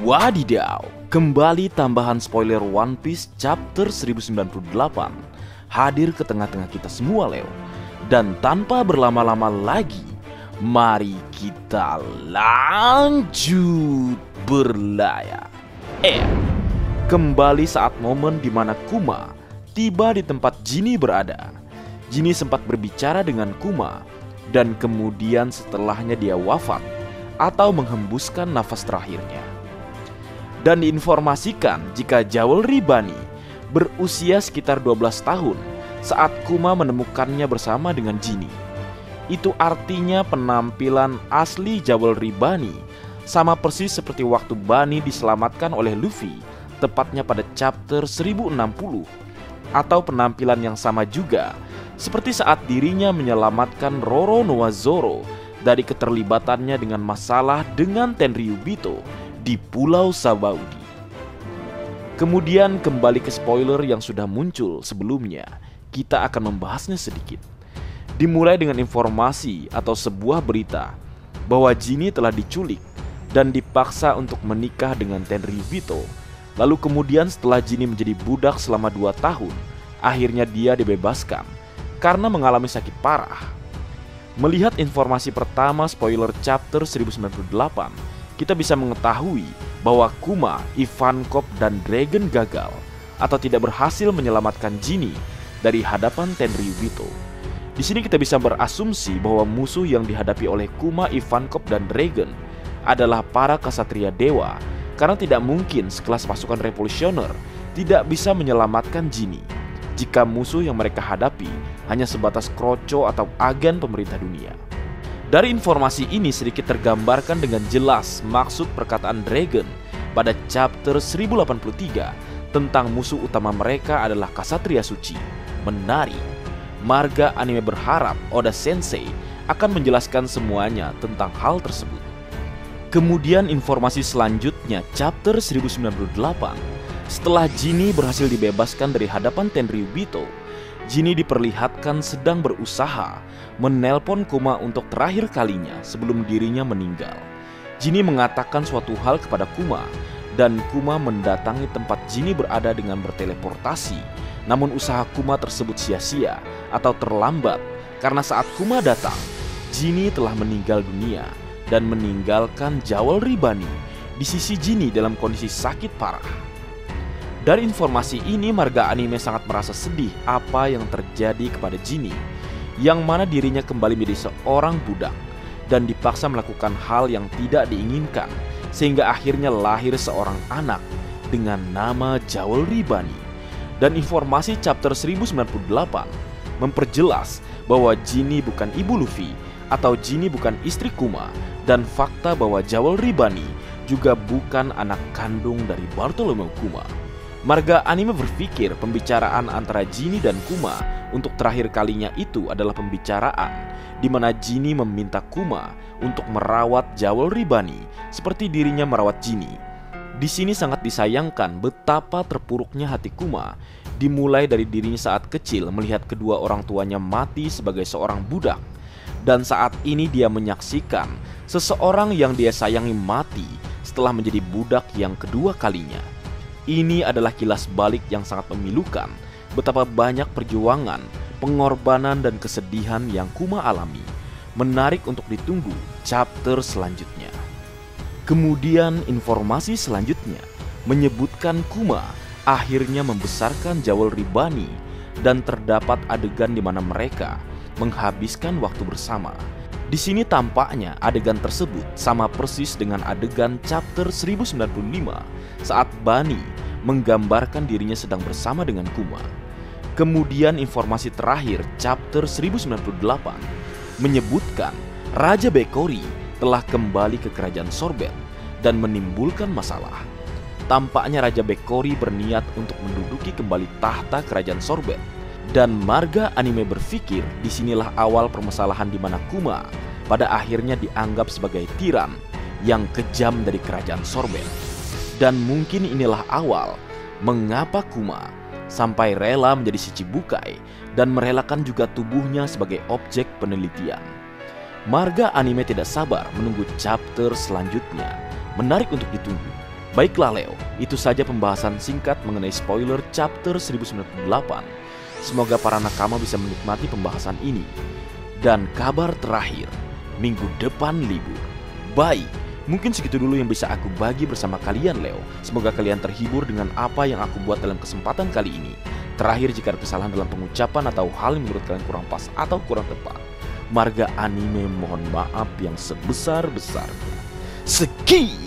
Wadidaw, kembali tambahan spoiler One Piece chapter 1098 hadir ke tengah-tengah kita semua, Leo. Dan tanpa berlama-lama lagi, mari kita lanjut berlayar. Kembali saat momen di mana Kuma tiba di tempat Jinny berada. Jinny sempat berbicara dengan Kuma, dan kemudian setelahnya dia wafat atau menghembuskan nafas terakhirnya. Dan diinformasikan jika Jewelry Bunny berusia sekitar 12 tahun saat Kuma menemukannya bersama dengan Jinny. Itu artinya penampilan asli Jewelry Bunny sama persis seperti waktu Bunny diselamatkan oleh Luffy, tepatnya pada chapter 1060. Atau penampilan yang sama juga seperti saat dirinya menyelamatkan Roronoa Zoro dari keterlibatannya dengan masalah dengan Tenryubito di Pulau Sabaudi. Kemudian kembali ke spoiler yang sudah muncul sebelumnya, kita akan membahasnya sedikit. Dimulai dengan informasi atau sebuah berita bahwa Jinny telah diculik dan dipaksa untuk menikah dengan Tenryubito. Lalu kemudian setelah Jinny menjadi budak selama 2 tahun, akhirnya dia dibebaskan karena mengalami sakit parah. Melihat informasi pertama spoiler chapter 1098, kita bisa mengetahui bahwa Kuma, Ivankov, dan Dragon gagal atau tidak berhasil menyelamatkan Jinny dari hadapan Tenryubito. Di sini kita bisa berasumsi bahwa musuh yang dihadapi oleh Kuma, Ivankov, dan Dragon adalah para Ksatria Dewa, karena tidak mungkin sekelas pasukan revolusioner tidak bisa menyelamatkan Jinny jika musuh yang mereka hadapi hanya sebatas kroco atau agen pemerintah dunia. Dari informasi ini sedikit tergambarkan dengan jelas maksud perkataan Dragon pada chapter 1083 tentang musuh utama mereka adalah Ksatria Suci. Menarik. Marga anime berharap Oda Sensei akan menjelaskan semuanya tentang hal tersebut. Kemudian informasi selanjutnya chapter 1098. Setelah Jinny berhasil dibebaskan dari hadapan Tenryubito, Jinny diperlihatkan sedang berusaha menelpon Kuma untuk terakhir kalinya sebelum dirinya meninggal. Jinny mengatakan suatu hal kepada Kuma, dan Kuma mendatangi tempat Jinny berada dengan berteleportasi. Namun usaha Kuma tersebut sia-sia atau terlambat karena saat Kuma datang, Jinny telah meninggal dunia dan meninggalkan Jewelry Bunny di sisi Jinny dalam kondisi sakit parah. Dari informasi ini, marga anime sangat merasa sedih apa yang terjadi kepada Jinny, yang mana dirinya kembali menjadi seorang budak dan dipaksa melakukan hal yang tidak diinginkan, sehingga akhirnya lahir seorang anak dengan nama Jewelry Bunny. Dan informasi chapter 1098 memperjelas bahwa Jinny bukan ibu Luffy atau Jinny bukan istri Kuma, dan fakta bahwa Jewelry Bunny juga bukan anak kandung dari Bartholomew Kuma. Marga anime berpikir pembicaraan antara Jinny dan Kuma untuk terakhir kalinya itu adalah pembicaraan di mana Jinny meminta Kuma untuk merawat Jewelry Bunny seperti dirinya merawat Jinny. Di sini sangat disayangkan betapa terpuruknya hati Kuma, dimulai dari dirinya saat kecil melihat kedua orang tuanya mati sebagai seorang budak, dan saat ini dia menyaksikan seseorang yang dia sayangi mati setelah menjadi budak yang kedua kalinya. Ini adalah kilas balik yang sangat memilukan betapa banyak perjuangan, pengorbanan, dan kesedihan yang Kuma alami. Menarik untuk ditunggu chapter selanjutnya. Kemudian informasi selanjutnya menyebutkan Kuma akhirnya membesarkan Jewelry Bunny, dan terdapat adegan di mana mereka menghabiskan waktu bersama. Di sini tampaknya adegan tersebut sama persis dengan adegan chapter 1095 saat Bunny menggambarkan dirinya sedang bersama dengan Kuma. Kemudian informasi terakhir chapter 1098 menyebutkan Raja Bekori telah kembali ke kerajaan Sorbet dan menimbulkan masalah. Tampaknya Raja Bekori berniat untuk menduduki kembali tahta kerajaan Sorbet. Dan marga anime berpikir disinilah awal permasalahan di mana Kuma pada akhirnya dianggap sebagai tiran yang kejam dari kerajaan Sorbet. Dan mungkin inilah awal mengapa Kuma sampai rela menjadi Shichibukai dan merelakan juga tubuhnya sebagai objek penelitian. Marga anime tidak sabar menunggu chapter selanjutnya. Menarik untuk ditunggu. Baiklah Leo, itu saja pembahasan singkat mengenai spoiler chapter 1098. Semoga para nakama bisa menikmati pembahasan ini. Dan kabar terakhir, minggu depan libur. Baik, mungkin segitu dulu yang bisa aku bagi bersama kalian Leo. Semoga kalian terhibur dengan apa yang aku buat dalam kesempatan kali ini. Terakhir, jika ada kesalahan dalam pengucapan atau hal yang menurut kalian kurang pas atau kurang tepat, Marga Anime mohon maaf yang sebesar-besarnya. Sekian.